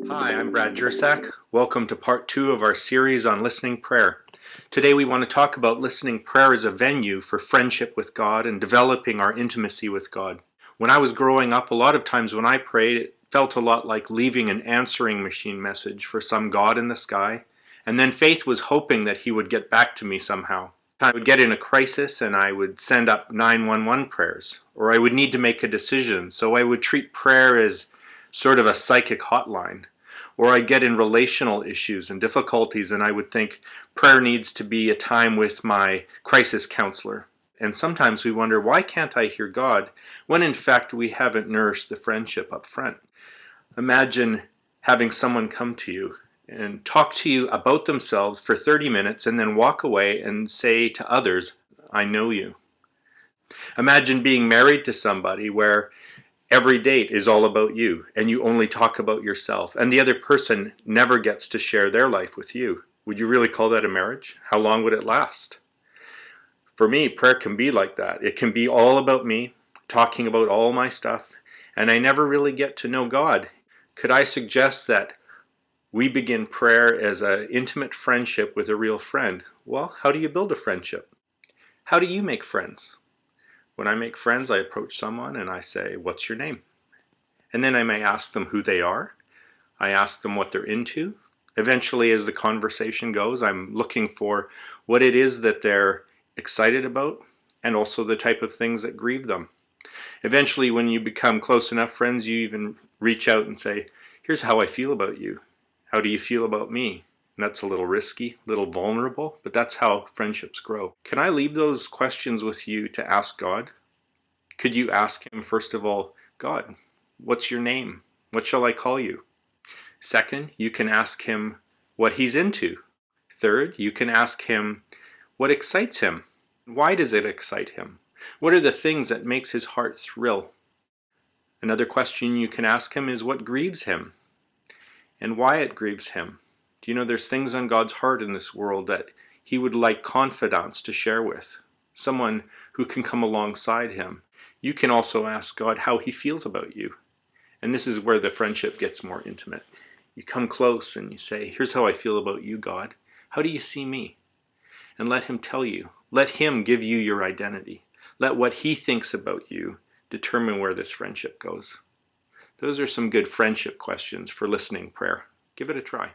Hi, I'm Brad Jersak. Welcome to part 2 of our series on listening prayer. Today we want to talk about listening prayer as a venue for friendship with God and developing our intimacy with God. When I was growing up, a lot of times when I prayed, it felt a lot like leaving an answering machine message for some God in the sky, and then faith was hoping that he would get back to me somehow. I would get in a crisis and I would send up 911 prayers, or I would need to make a decision, so I would treat prayer as sort of a psychic hotline. Or I'd get in relational issues and difficulties and I would think prayer needs to be a time with my crisis counselor. And sometimes we wonder, why can't I hear God when in fact we haven't nourished the friendship up front? Imagine having someone come to you and talk to you about themselves for 30 minutes and then walk away and say to others, I know you. Imagine being married to somebody where every date is all about you and you only talk about yourself and the other person never gets to share their life with you. Would you really call that a marriage? How long would it last? For me, prayer can be like that. It can be all about me, talking about all my stuff, and I never really get to know God. Could I suggest that we begin prayer as an intimate friendship with a real friend? Well, how do you build a friendship? How do you make friends? When I make friends, I approach someone and I say, what's your name? And then I may ask them who they are. I ask them what they're into. Eventually, as the conversation goes, I'm looking for what it is that they're excited about and also the type of things that grieve them. Eventually, when you become close enough friends, you even reach out and say, here's how I feel about you. How do you feel about me? And that's a little risky, a little vulnerable, but that's how friendships grow. Can I leave those questions with you to ask God? Could you ask him, first of all, God, what's your name? What shall I call you? Second, you can ask him what he's into. Third, you can ask him what excites him. Why does it excite him? What are the things that makes his heart thrill? Another question you can ask him is what grieves him and why it grieves him. Do you know there's things on God's heart in this world that he would like confidants to share with, someone who can come alongside him. You can also ask God how he feels about you. And this is where the friendship gets more intimate. You come close and you say, here's how I feel about you, God. How do you see me? And let him tell you. Let him give you your identity. Let what he thinks about you determine where this friendship goes. Those are some good friendship questions for listening prayer. Give it a try.